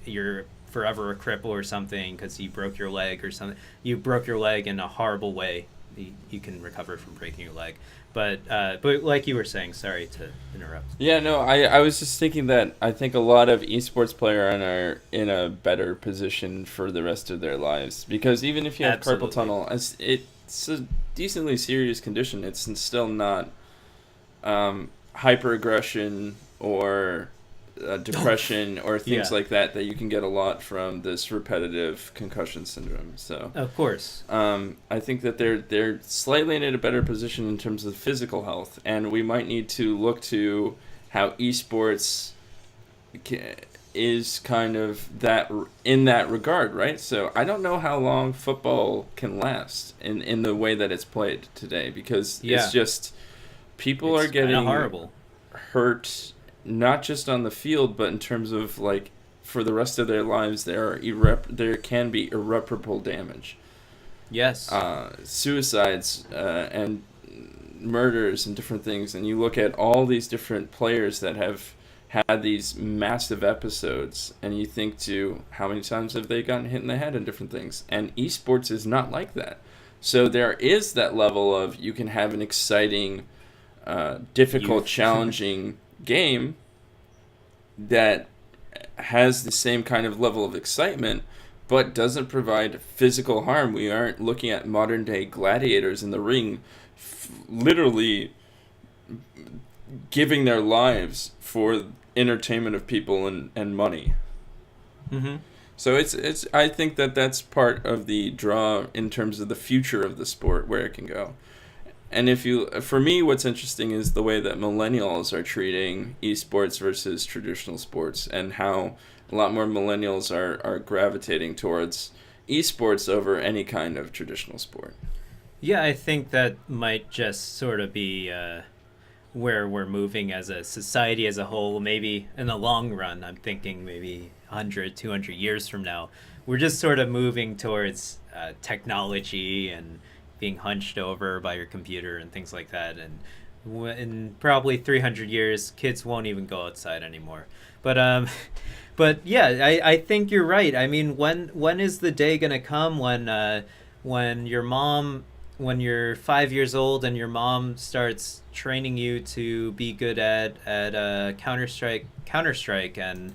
you're forever a cripple or something because you broke your leg or something. You broke your leg in a horrible way. You can recover from breaking your leg. But like you were saying, sorry to interrupt.
Yeah, no, I was just thinking that I think a lot of esports players are in a better position for the rest of their lives. Because even if you have carpal tunnel, it's a decently serious condition. It's still not hyperaggression or depression or things like that you can get a lot from this repetitive concussion syndrome. So
of course,
I think that they're slightly in a better position in terms of physical health, and we might need to look to how esports is kind of that in that regard, right? So I don't know how long football can last in the way that it's played today, because it's just people are getting
horrible
hurt, not just on the field, but in terms of like for the rest of their lives, there can be irreparable damage.
Yes.
Suicides and murders and different things, and you look at all these different players that have had these massive episodes, and you think to how many times have they gotten hit in the head and different things, and esports is not like that. So there is that level of you can have an exciting, difficult, challenging game that has the same kind of level of excitement, but doesn't provide physical harm. We aren't looking at modern day gladiators in the ring literally giving their lives for entertainment of people and money.
Mm-hmm.
So it's I think that's part of the draw in terms of the future of the sport, where it can go. And for me, what's interesting is the way that millennials are treating esports versus traditional sports, and how a lot more millennials are gravitating towards esports over any kind of traditional sport.
Yeah, I think that might just sort of be where we're moving as a society as a whole. Maybe in the long run, I'm thinking maybe 100, 200 years from now, we're just sort of moving towards technology and being hunched over by your computer and things like that. And in probably 300 years, kids won't even go outside anymore. But yeah, I think you're right. I mean, when is the day gonna come when you're 5 years old and your mom starts training you to be good at Counter-Strike and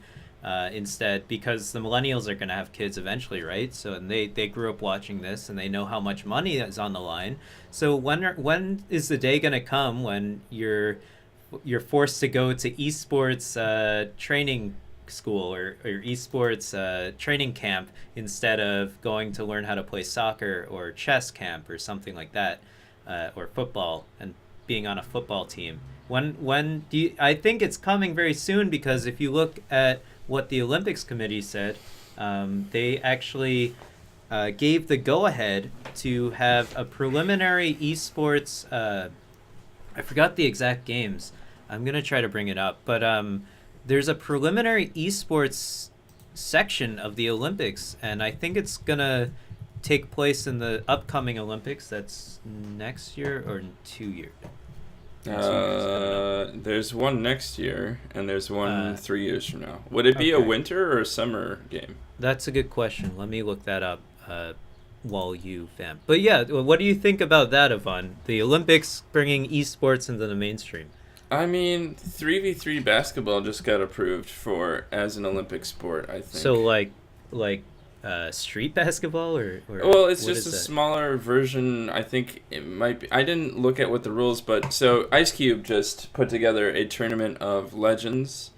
instead, because the millennials are going to have kids eventually, right? So and they grew up watching this and they know how much money is on the line. So when is the day going to come when you're forced to go to esports training school or esports training camp instead of going to learn how to play soccer or chess camp or something like that, or football and being on a football team? When do you? I think it's coming very soon, because if you look at what the Olympics committee said, they actually gave the go-ahead to have a preliminary esports. I forgot the exact games. I'm gonna try to bring it up, but there's a preliminary esports section of the Olympics, and I think it's gonna take place in the upcoming Olympics. That's next year or in 2 years.
There's one next year, and there's one 3 years from now. Would it be a winter or a summer game?
That's a good question. Let me look that up while you vamp. But yeah, what do you think about that, Yvonne? The Olympics bringing esports into the mainstream.
I mean, 3v3 basketball just got approved as an Olympic sport, I think.
So like street basketball or
well, it's just a smaller version. I think it might be. I didn't look at what the rules, but so Ice Cube just put together a tournament of legends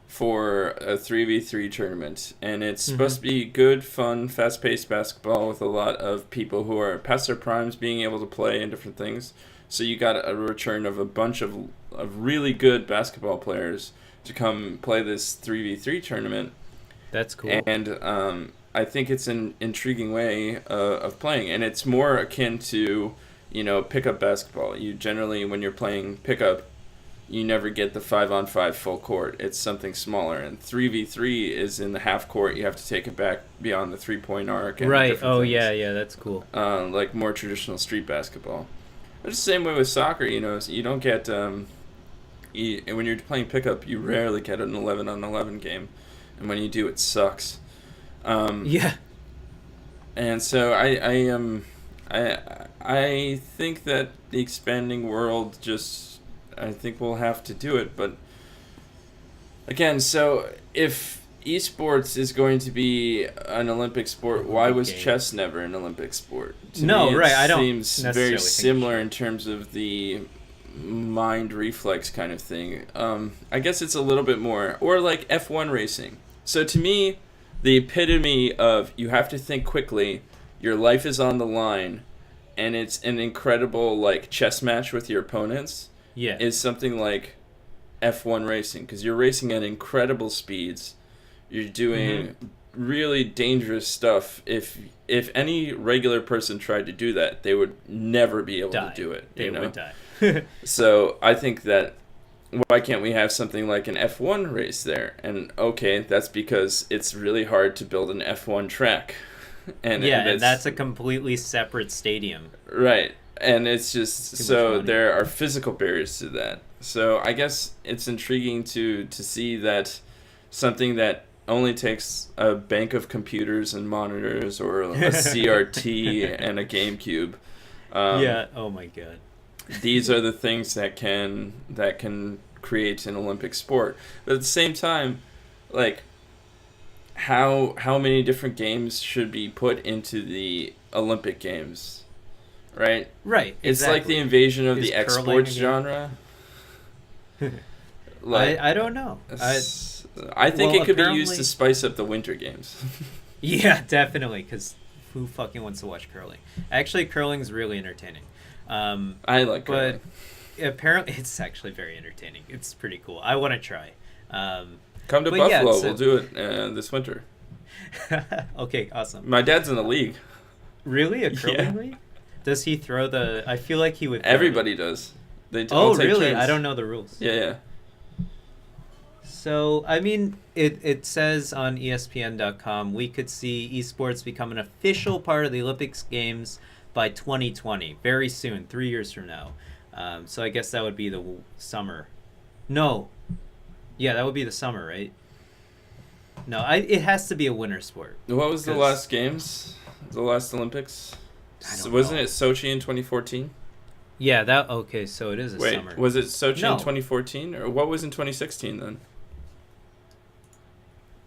for a 3v3 tournament, and it's supposed to be good, fun, fast-paced basketball with a lot of people who are past their primes being able to play and different things. So you got a return of a bunch of really good basketball players to come play this 3v3 tournament.
That's cool.
And I think it's an intriguing way of playing, and it's more akin to, pickup basketball. You generally, when you're playing pickup, you never get the 5-on-5 full court. It's something smaller, and 3v3 is in the half court. You have to take it back beyond the 3-point arc. And
right. Oh,
things.
yeah, that's cool.
Like more traditional street basketball. It's the same way with soccer. You don't get when you're playing pickup, you rarely get an 11-on-11 game, and when you do, it sucks.
Yeah.
And so I think that the expanding world I think we'll have to do it. But again, so if esports is going to be an Olympic sport, why was chess never an Olympic sport? To me,
I don't.
Seems very similar in terms of the mind reflex kind of thing. I guess it's a little bit more, or like F1 racing. So to me, the epitome of you have to think quickly, your life is on the line, and it's an incredible like chess match with your opponents.
Yeah,
is something like F1 racing, because you're racing at incredible speeds. You're doing really dangerous stuff. If any regular person tried to do that, they would never be able to do it.
They would die.
So I think that why can't we have something like an F1 race there? And okay, that's because it's really hard to build an F1 track. And
that's a completely separate stadium.
Right. And it's just so there are physical barriers to that. So I guess it's intriguing to see that something that only takes a bank of computers and monitors or a CRT and a GameCube.
Oh my god.
These are the things that can create an Olympic sport. But at the same time, like how many different games should be put into the Olympic Games? Right?
Right.
It's
exactly.
like the invasion of the exports genre.
Like, I don't know.
I think it could be used to spice up the Winter Games.
Yeah, definitely, because who fucking wants to watch curling? Actually, curling's really entertaining.
I like curling.
But apparently it's actually very entertaining. It's pretty cool. I want to try.
Come to Buffalo. We'll do it this winter.
Okay, awesome.
My dad's in the league.
Really? A curling league? Does he throw the... I feel like he would...
Everybody does. They
all take really?
Turns.
I don't know the rules.
Yeah.
So, I mean, it says on ESPN.com, we could see esports become an official part of the Olympics Games by 2020. Very soon, 3 years from now. So I guess that would be the summer. No. Yeah, that would be the summer, right? No, it has to be a winter sport.
What was the last games? The last Olympics? Wasn't it Sochi in 2014?
Yeah, okay, so it is a summer.
Was it Sochi in 2014? Or what was in 2016 then?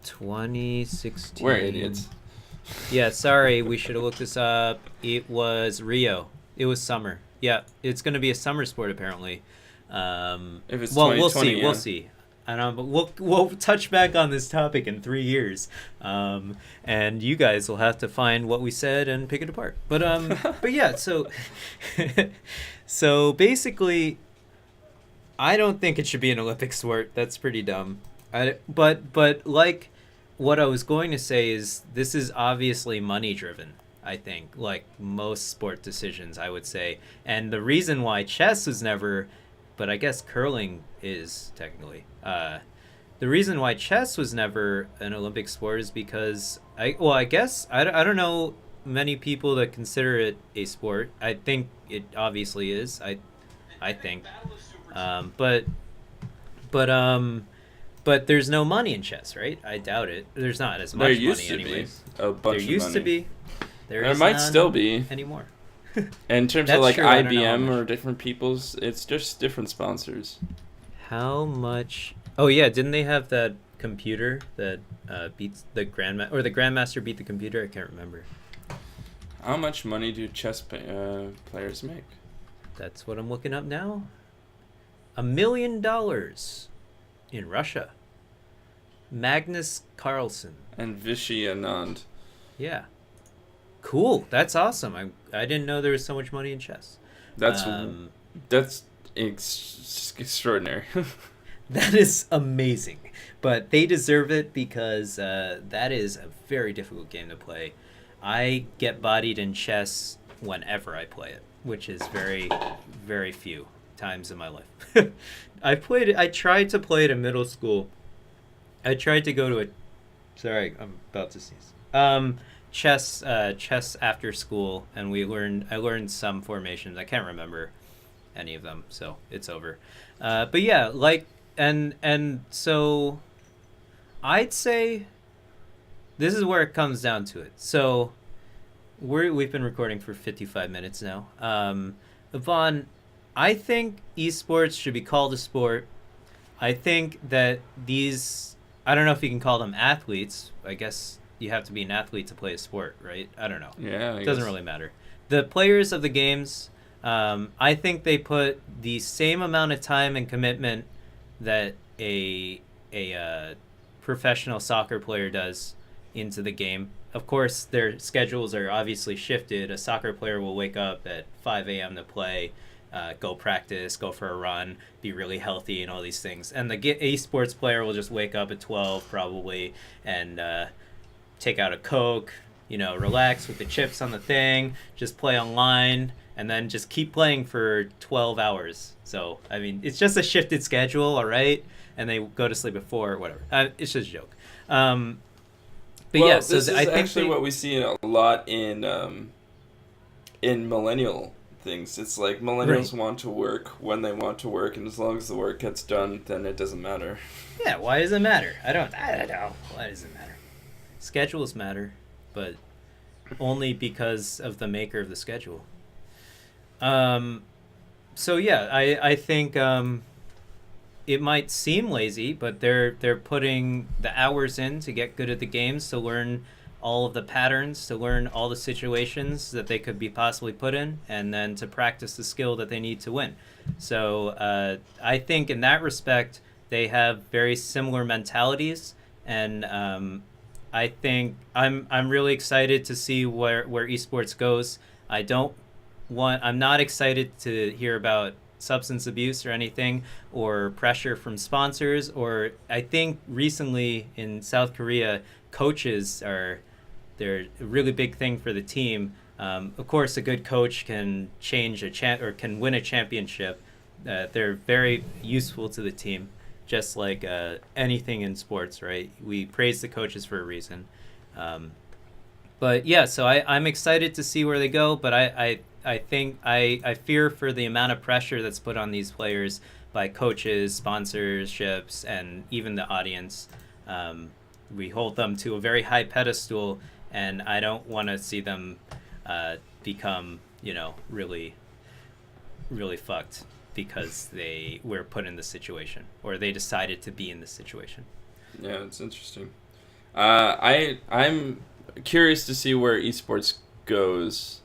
2016.
We're idiots.
Yeah, sorry, we should have looked this up. It was Rio. It was summer. Yeah, it's going to be a summer sport apparently.
If it's
we'll see. We'll see. But we'll touch back on this topic in 3 years, and you guys will have to find what we said and pick it apart. But yeah, so basically, I don't think it should be an Olympic sport. That's pretty dumb. But like what I was going to say is this is obviously money driven. I think like most sport decisions, I would say, and the reason why chess was never. But I guess curling is technically. The reason why chess was never an Olympic sport is because I don't know many people that consider it a sport. I think it obviously is. I think, but there's no money in chess, right? I doubt it. There's not as much money anyways.
There used to be.
There
might still be
anymore.
In terms of like true, IBM or different people's, it's just different sponsors.
How much? Oh yeah, didn't they have that computer that beats the grandmaster, or the grandmaster beat the computer? I can't remember.
How much money do chess players make?
That's what I'm looking up now. $1 million in Russia. Magnus Carlsen
and Vishy Anand.
Yeah. Cool. That's awesome. I didn't know there was so much money in chess.
That's extraordinary.
That is amazing. But they deserve it because that is a very difficult game to play. I get bodied in chess whenever I play it, which is very, very few times in my life. I tried to play it in middle school. I tried to go to a... Sorry, I'm about to sneeze. Chess after school, and I learned some formations. I can't remember any of them, so it's over. But yeah, like and so I'd say this is where it comes down to it. So we've been recording for 55 minutes now. Yvonne, I think esports should be called a sport. I think that I don't know if you can call them athletes. I guess you have to be an athlete to play a sport, right? I don't know.
Yeah,
it doesn't really matter. The players of the games, I think they put the same amount of time and commitment that a professional soccer player does into the game. Of course, their schedules are obviously shifted. A soccer player will wake up at 5 a.m. to play, go practice, go for a run, be really healthy, and all these things. And the esports player will just wake up at 12 probably and take out a Coke, relax with the chips on the thing, just play online, and then just keep playing for 12 hours. So, I mean, it's just a shifted schedule, all right? And they go to sleep at 4 or whatever. It's just a joke. But
well,
yeah, so
this is
I think
actually what we see a lot in millennial things. It's like millennials want to work when they want to work, and as long as the work gets done, then it doesn't matter.
Yeah, why does it matter? I don't know. Why does it matter? Schedules matter, but only because of the maker of the schedule. So yeah, I think it might seem lazy, but they're putting the hours in to get good at the games, to learn all of the patterns, to learn all the situations that they could be possibly put in, and then to practice the skill that they need to win. So I think in that respect, they have very similar mentalities, and I think I'm really excited to see where esports goes. I'm not excited to hear about substance abuse or anything, or pressure from sponsors, or I think recently in South Korea, coaches they're a really big thing for the team. Of course, a good coach can change or can win a championship. They're very useful to the team, just like anything in sports, right? We praise the coaches for a reason. But yeah, so I'm excited to see where they go, but I think I fear for the amount of pressure that's put on these players by coaches, sponsorships, and even the audience. We hold them to a very high pedestal, and I don't want to see them become, really, really fucked because they were put in this situation, or they decided to be in this situation.
Yeah, it's interesting. I'm curious to see where esports goes.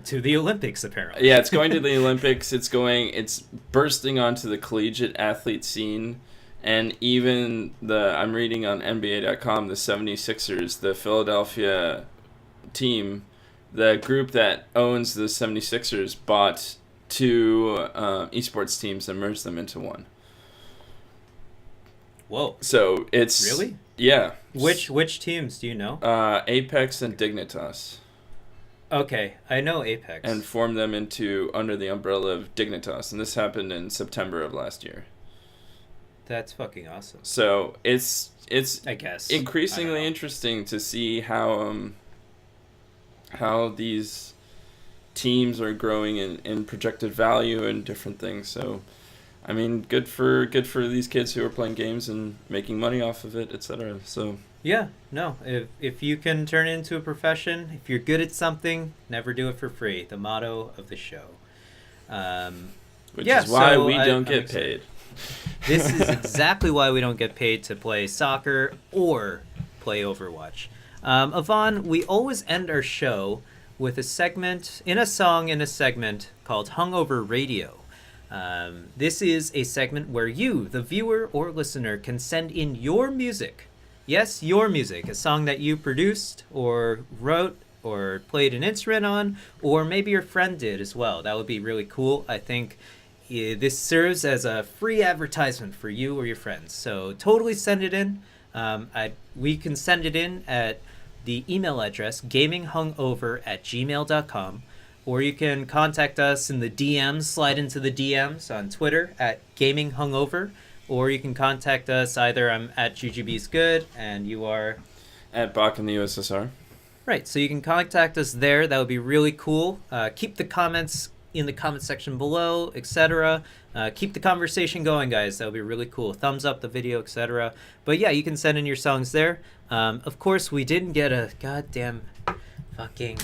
To the Olympics, apparently.
Yeah, it's going to the Olympics. It's bursting onto the collegiate athlete scene. And even I'm reading on NBA.com, the 76ers, the Philadelphia team, the group that owns the 76ers bought 2 esports teams and merged them into one.
Whoa.
So it's...
Really?
Yeah.
Which teams do you know?
Apex and Dignitas.
Okay, I know Apex.
And formed them under the umbrella of Dignitas. And this happened in September of last year.
That's fucking awesome.
So it's
I guess
increasingly interesting to see how these teams are growing in projected value and different things. So I mean, good for these kids who are playing games and making money off of it, etc. So
yeah, no, if you can turn it into a profession, if you're good at something, never do it for free. The motto of the show.
Which is why we don't get paid.
This is exactly why we don't get paid to play soccer or play Overwatch. Yvonne, we always end our show with a segment called Hungover Radio. This is a segment where you, the viewer or listener, can send in your music. Yes, your music, a song that you produced or wrote or played an instrument on, or maybe your friend did as well. That would be really cool. I think this serves as a free advertisement for you or your friends. So totally send it in. We can send it in at the email address gaminghungover@gmail.com, or you can contact us in the DMs, slide into the DMs on Twitter at gaminghungover, or you can contact us either I'm at GGBsGood and you are
at Bach in the USSR.
Right, so you can contact us there. That would be really cool. Keep the comments in the comment section below, etc. Keep the conversation going, guys. That would be really cool. Thumbs up the video, etc. But yeah, you can send in your songs there. Of course, we didn't get a goddamn fucking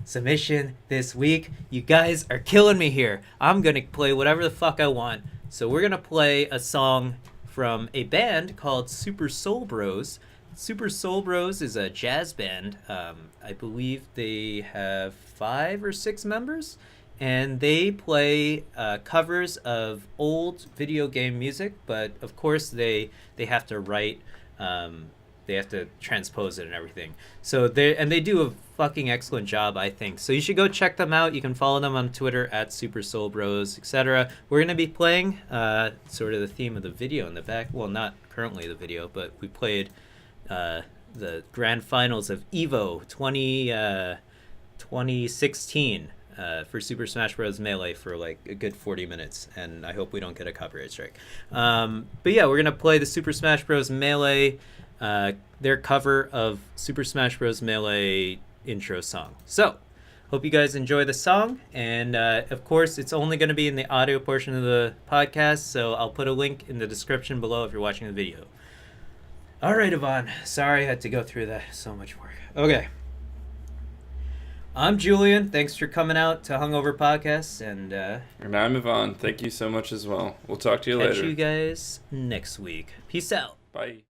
submission this week. You guys are killing me here. I'm going to play whatever the fuck I want. So we're going to play a song from a band called Super Soul Bros. Super Soul Bros is a jazz band. I believe they have 5 or 6 members, and they play covers of old video game music, but of course they have to write, they have to transpose it and everything. So they do fucking excellent job, I think. So you should go check them out. You can follow them on Twitter at Super Soul Bros, etc. We're gonna be playing sort of the theme of the video in the back. Well, not currently the video, but we played the grand finals of EVO 2016 for Super Smash Bros. Melee for like a good 40 minutes, and I hope we don't get a copyright strike. But yeah, we're gonna play the Super Smash Bros. Melee, their cover of Super Smash Bros. Melee intro song. So, hope you guys enjoy the song, and of course, it's only gonna be in the audio portion of the podcast, so I'll put a link in the description below if you're watching the video. All right, Yvonne. Sorry I had to go through that. So much work. Okay. I'm Julien. Thanks for coming out to Hungover Podcasts, and
I'm Yvonne. Thank you so much as well. We'll talk to you later.
Catch you guys next week. Peace out.
Bye.